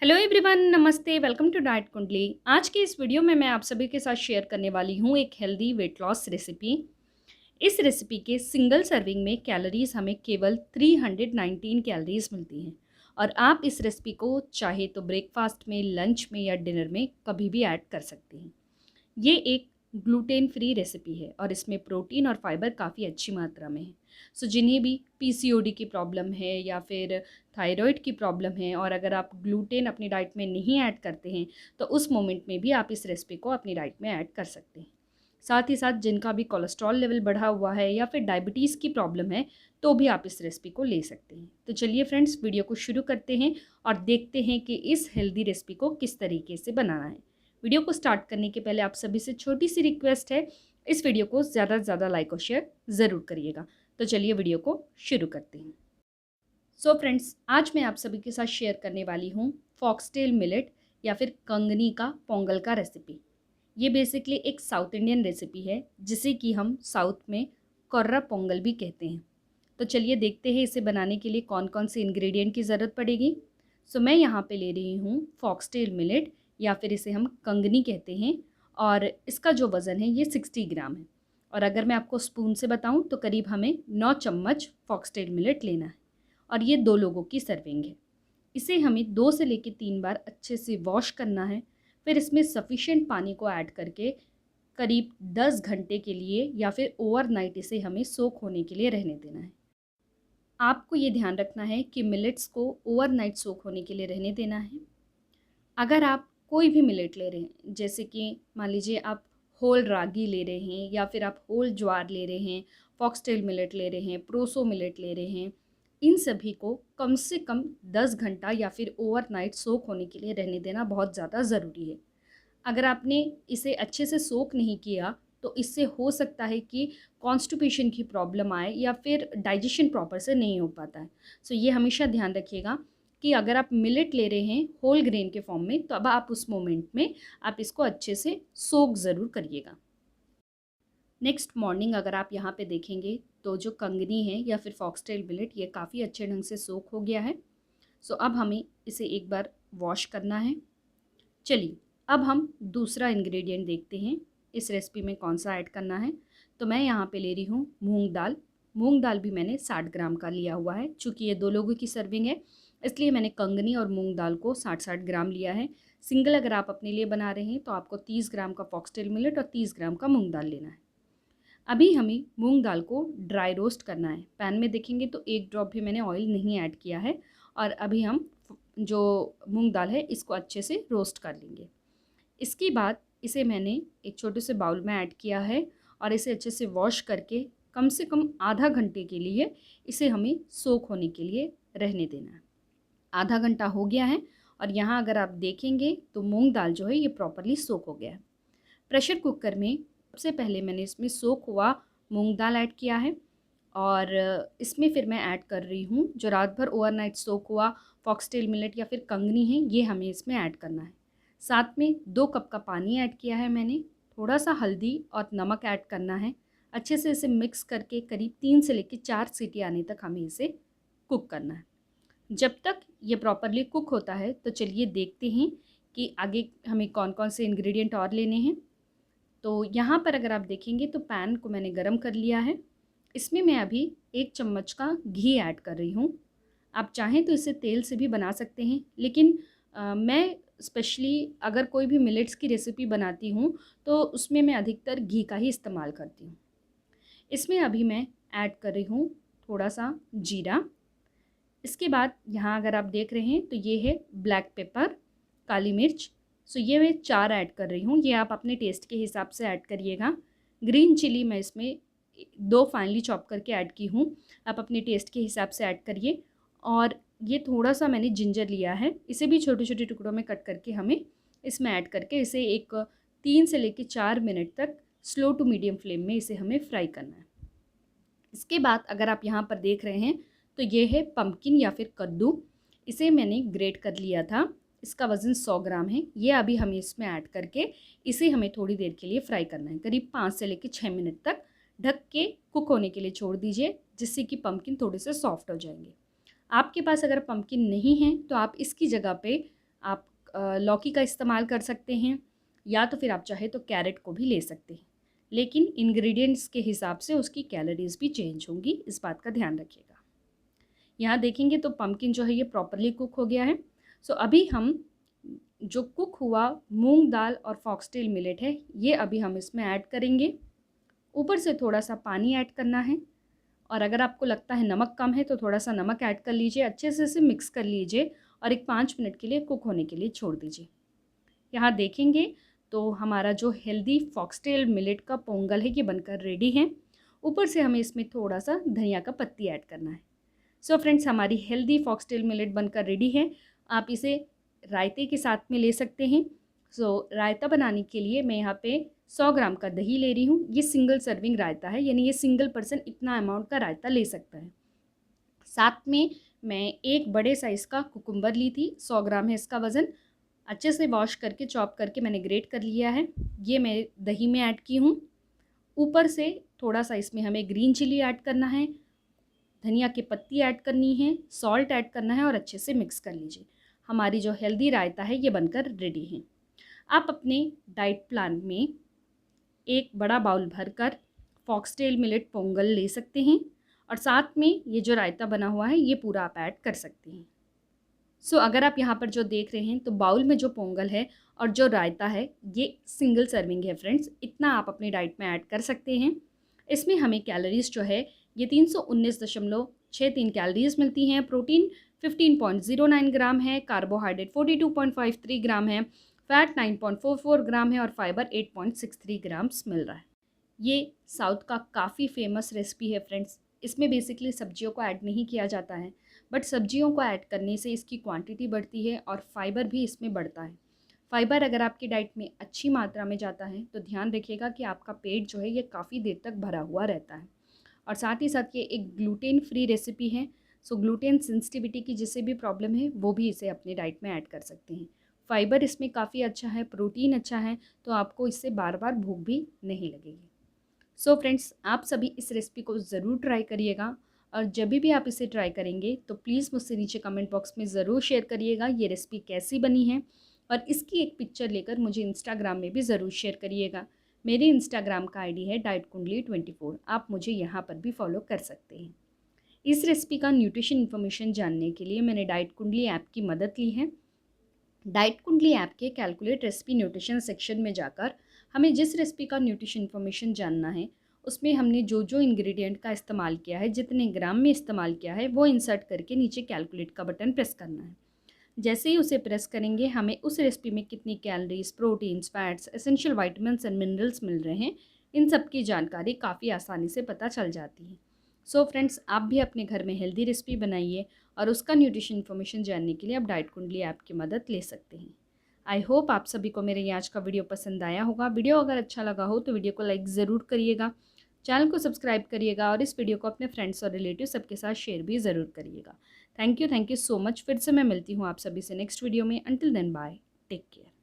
Hello everyone, नमस्ते। Welcome to diet कुंडली। आज की इस वीडियो में मैं आप सभी के साथ शेयर करने वाली हूँ एक हेल्दी वेट लॉस रेसिपी। इस रेसिपी के सिंगल सर्विंग में कैलोरीज हमें केवल 319 कैलोरीज मिलती हैं और आप इस रेसिपी को चाहे तो ब्रेकफास्ट में, लंच में या डिनर में कभी भी ऐड कर सकते हैं। ये एक ग्लूटेन फ्री रेसिपी है और इसमें प्रोटीन और फाइबर काफ़ी अच्छी मात्रा में है। सो जिन्हें भी पीसीओडी की प्रॉब्लम है या फिर थायराइड की प्रॉब्लम है और अगर आप ग्लूटेन अपनी डाइट में नहीं ऐड करते हैं तो उस मोमेंट में भी आप इस रेसिपी को अपनी डाइट में ऐड कर सकते हैं। साथ ही साथ जिनका भी कोलेस्ट्रॉल लेवल बढ़ा हुआ है या फिर डायबिटीज़ की प्रॉब्लम है तो भी आप इस रेसिपी को ले सकते हैं। तो चलिए फ्रेंड्स, वीडियो को शुरू करते हैं और देखते हैं कि इस हेल्दी रेसिपी को किस तरीके से बनाना है। वीडियो को स्टार्ट करने के पहले आप सभी से छोटी सी रिक्वेस्ट है, इस वीडियो को ज़्यादा से ज़्यादा लाइक और शेयर ज़रूर करिएगा। तो चलिए वीडियो को शुरू करते हैं। सो फ्रेंड्स, आज मैं आप सभी के साथ शेयर करने वाली हूँ फॉक्सटेल मिलेट या फिर कंगनी का पोंगल का रेसिपी। ये बेसिकली एक साउथ इंडियन रेसिपी है जिसे कि हम साउथ में कोर्रा पोंगल भी कहते हैं। तो चलिए देखते हैं इसे बनाने के लिए कौन कौन से इंग्रेडिएंट की ज़रूरत पड़ेगी। सो मैं यहाँ पे ले रही हूँ फॉक्सटेल मिलेट या फिर इसे हम कंगनी कहते हैं और इसका जो वज़न है ये 60 ग्राम है। और अगर मैं आपको स्पून से बताऊँ तो करीब हमें 9 चम्मच फॉक्सटेल मिलेट लेना है और ये 2 लोगों की सर्विंग है। इसे हमें 2 से लेकर 3 बार अच्छे से वॉश करना है। फिर इसमें सफिशिएंट पानी को ऐड करके करीब 10 घंटे के लिए या फिर ओवरनाइट इसे हमें सोक होने के लिए रहने देना है। आपको ये ध्यान रखना है कि मिलेट्स को ओवरनाइट सोक होने के लिए रहने देना है। अगर आप कोई भी मिलेट ले रहे हैं, जैसे कि मान लीजिए आप होल रागी ले रहे हैं या फिर आप होल ज्वार ले रहे हैं, फॉक्सटेल मिलेट ले रहे हैं, प्रोसो मिलेट ले रहे हैं, इन सभी को कम से कम 10 घंटा या फिर ओवरनाइट सोक होने के लिए रहने देना बहुत ज़्यादा ज़रूरी है। अगर आपने इसे अच्छे से सोक नहीं किया तो इससे हो सकता है कि कॉन्स्टिपेशन की प्रॉब्लम आए या फिर डाइजेशन प्रॉपर से नहीं हो पाता है। सो ये हमेशा ध्यान रखिएगा कि अगर आप मिलेट ले रहे हैं होल ग्रेन के फॉर्म में तो अब आप उस मोमेंट में आप इसको अच्छे से सोक ज़रूर करिएगा। नेक्स्ट मॉर्निंग अगर आप यहाँ पे देखेंगे तो जो कंगनी है या फिर फॉक्सटेल मिलेट ये काफ़ी अच्छे ढंग से सोक हो गया है। सो अब हमें इसे एक बार वॉश करना है। चलिए अब हम दूसरा इंग्रेडिएंट देखते हैं इस रेसिपी में कौन सा ऐड करना है। तो मैं यहाँ पे ले रही हूँ मूंग दाल। मूंग दाल भी मैंने 60 ग्राम का लिया हुआ है। चूँकि ये 2 लोगों की सर्विंग है इसलिए मैंने कंगनी और मूंग दाल को 60-60 ग्राम लिया है। सिंगल अगर आप अपने लिए बना रहे हैं तो आपको 30 ग्राम का फॉक्सटेल मिलेट और 30 ग्राम का मूंग दाल लेना है। अभी हमें मूंग दाल को ड्राई रोस्ट करना है। पैन में देखेंगे तो एक ड्रॉप भी मैंने ऑयल नहीं ऐड किया है और अभी हम जो मूंग दाल है इसको अच्छे से रोस्ट कर लेंगे। इसके बाद इसे मैंने एक छोटे से बाउल में ऐड किया है और इसे अच्छे से वॉश करके कम से कम आधा घंटे के लिए इसे हमें सोक होने के लिए रहने देना है। आधा घंटा हो गया है और यहाँ अगर आप देखेंगे तो मूंग दाल जो है ये प्रॉपरली सोक हो गया है। प्रेशर कुकर में सबसे पहले मैंने इसमें सोक हुआ मूंग दाल ऐड किया है और इसमें फिर मैं ऐड कर रही हूँ जो रात भर ओवरनाइट सोक हुआ फॉक्सटेल मिलेट या फिर कंगनी है, ये हमें इसमें ऐड करना है। साथ में 2 कप का पानी ऐड किया है मैंने। थोड़ा सा हल्दी और नमक ऐड करना है। अच्छे से इसे मिक्स करके करीब 3 से लेकर 4 सीटी आने तक हमें इसे कुक करना है। जब तक ये प्रॉपरली कुक होता है तो चलिए देखते हैं कि आगे हमें कौन कौन से इंग्रेडिएंट और लेने हैं। तो यहाँ पर अगर आप देखेंगे तो पैन को मैंने गरम कर लिया है। इसमें मैं अभी 1 चम्मच का घी ऐड कर रही हूँ। आप चाहें तो इसे तेल से भी बना सकते हैं, लेकिन मैं स्पेशली अगर कोई भी मिलेट्स की रेसिपी बनाती हूँ तो उसमें मैं अधिकतर घी का ही इस्तेमाल करती हूँ। इसमें अभी मैं ऐड कर रही हूँ थोड़ा सा जीरा। इसके बाद यहाँ अगर आप देख रहे हैं तो ये है ब्लैक पेपर, काली मिर्च। सो ये मैं 4 ऐड कर रही हूँ, ये आप अपने टेस्ट के हिसाब से ऐड करिएगा। ग्रीन चिली मैं इसमें 2 फाइनली चॉप करके ऐड की हूँ, आप अपने टेस्ट के हिसाब से ऐड करिए। और ये थोड़ा सा मैंने जिंजर लिया है, इसे भी छोटे छोटे टुकड़ों में कट करके हमें इसमें ऐड करके इसे एक 3 से लेकर 4 मिनट तक स्लो टू मीडियम फ्लेम में इसे हमें फ्राई करना है। इसके बाद अगर आप यहाँ पर देख रहे हैं तो ये है पम्पकिन या फिर कद्दू। इसे मैंने ग्रेट कर लिया था, इसका वज़न 100 ग्राम है। ये अभी हमें इसमें ऐड करके इसे हमें थोड़ी देर के लिए फ्राई करना है। करीब 5 से लेकर 6 मिनट तक ढक के कुक होने के लिए छोड़ दीजिए, जिससे कि पम्पकिन थोड़े से सॉफ्ट हो जाएंगे। आपके पास अगर पम्पकिन नहीं है तो आप इसकी जगह पे आप लौकी का इस्तेमाल कर सकते हैं, या तो फिर आप चाहे तो कैरेट को भी ले सकते हैं, लेकिन इंग्रेडिएंट्स के हिसाब से उसकी कैलोरीज़ भी चेंज होंगी, इस बात का ध्यान रखिएगा। यहाँ देखेंगे तो पम्पकिन जो है ये प्रॉपरली कुक हो गया है। सो अभी हम जो कुक हुआ मूंग दाल और फॉक्सटेल मिलेट है, ये अभी हम इसमें ऐड करेंगे। ऊपर से थोड़ा सा पानी ऐड करना है, और अगर आपको लगता है नमक कम है तो थोड़ा सा नमक ऐड कर लीजिए। अच्छे से इसे मिक्स कर लीजिए और एक 5 मिनट के लिए कुक होने के लिए छोड़ दीजिए। यहाँ देखेंगे तो हमारा जो हेल्दी फॉक्सटेल मिलेट का पोंगल है ये बनकर रेडी है। ऊपर से हमें इसमें थोड़ा सा धनिया का पत्ती ऐड करना है। सो फ्रेंड्स, हमारी हेल्दी फॉक्सटेल मिलेट बनकर रेडी है। आप इसे रायते के साथ में ले सकते हैं। सो रायता बनाने के लिए मैं यहाँ पे 100 ग्राम का दही ले रही हूँ। ये सिंगल सर्विंग रायता है, यानी ये सिंगल पर्सन इतना अमाउंट का रायता ले सकता है। साथ में मैं एक बड़े साइज़ का कुकुम्बर ली थी, 100 ग्राम है इसका वज़न। अच्छे से वॉश करके चॉप करके मैंने ग्रेट कर लिया है। ये मैं दही में ऐड की हूँ। ऊपर से थोड़ा सा इसमें हमें ग्रीन चिली ऐड करना है, धनिया की पत्ती ऐड करनी है, सॉल्ट ऐड करना है और अच्छे से मिक्स कर लीजिए। हमारी जो हेल्दी रायता है ये बनकर रेडी है। आप अपने डाइट प्लान में एक बड़ा बाउल भरकर फॉक्सटेल मिलेट पोंगल ले सकते हैं, और साथ में ये जो रायता बना हुआ है ये पूरा आप ऐड कर सकते हैं। सो अगर आप यहाँ पर जो देख रहे हैं तो बाउल में जो पोंगल है और जो रायता है ये सिंगल सर्विंग है फ्रेंड्स, इतना आप अपनी डाइट में ऐड कर सकते हैं। इसमें हमें कैलोरीज़ जो है ये 319.63 कैलोरीज़ मिलती हैं। प्रोटीन 15.09 ग्राम है, कार्बोहाइड्रेट 42.53 ग्राम है, फैट 9.44 ग्राम है और फाइबर 8.63 ग्राम्स मिल रहा है। ये साउथ का काफ़ी फेमस रेसिपी है फ्रेंड्स। इसमें बेसिकली सब्जियों को ऐड नहीं किया जाता है, बट सब्जियों को ऐड करने से इसकी क्वांटिटी बढ़ती है और फाइबर भी इसमें बढ़ता है। फाइबर अगर आपकी डाइट में अच्छी मात्रा में जाता है तो ध्यान रखिएगा कि आपका पेट जो है ये काफ़ी देर तक भरा हुआ रहता है। और साथ ही साथ ये एक ग्लूटेन फ्री रेसिपी है। सो ग्लूटेन सेंसिटिविटी की जिसे भी प्रॉब्लम है वो भी इसे अपनी डाइट में ऐड कर सकते हैं। फाइबर इसमें काफ़ी अच्छा है, प्रोटीन अच्छा है, तो आपको इससे बार बार भूख भी नहीं लगेगी। सो फ्रेंड्स, आप सभी इस रेसिपी को ज़रूर ट्राई करिएगा, और जब भी आप इसे ट्राई करेंगे तो प्लीज़ मुझसे नीचे कमेंट बॉक्स में ज़रूर शेयर करिएगा ये रेसिपी कैसी बनी है, और इसकी एक पिक्चर लेकर मुझे इंस्टाग्राम में भी ज़रूर शेयर करिएगा। मेरे इंस्टाग्राम का आईडी है डाइट कुंडली 24। आप मुझे यहाँ पर भी फॉलो कर सकते हैं। इस रेसिपी का न्यूट्रिशन इन्फॉर्मेशन जानने के लिए मैंने डाइट कुंडली ऐप की मदद ली है। डाइट कुंडली ऐप के कैलकुलेट रेसिपी न्यूट्रिशन सेक्शन में जाकर हमें जिस रेसिपी का न्यूट्रिशन इन्फॉर्मेशन जानना है उसमें हमने जो जो इंग्रेडिएंट का इस्तेमाल किया है, जितने ग्राम में इस्तेमाल किया है, वो इंसर्ट करके नीचे कैलकुलेट का बटन प्रेस करना है। जैसे ही उसे प्रेस करेंगे हमें उस रेसिपी में कितनी calories, proteins, fats, essential vitamins and minerals मिल रहे हैं, इन सब की जानकारी काफ़ी आसानी से पता चल जाती है। सो फ्रेंड्स, आप भी अपने घर में हेल्दी रेसिपी बनाइए और उसका न्यूट्रिशन इन्फॉर्मेशन जानने के लिए आप डाइट कुंडली ऐप की मदद ले सकते हैं। आई होप आप सभी को मेरे ये आज का वीडियो पसंद आया होगा। वीडियो अगर अच्छा लगा हो तो वीडियो को लाइक ज़रूर करिएगा, चैनल को सब्सक्राइब करिएगा और इस वीडियो को अपने फ्रेंड्स और रिलेटिव सबके साथ शेयर भी ज़रूर करिएगा। Thank you so much. फिर से मैं मिलती हूँ आप सभी से नेक्स्ट वीडियो में। Until then bye, take care.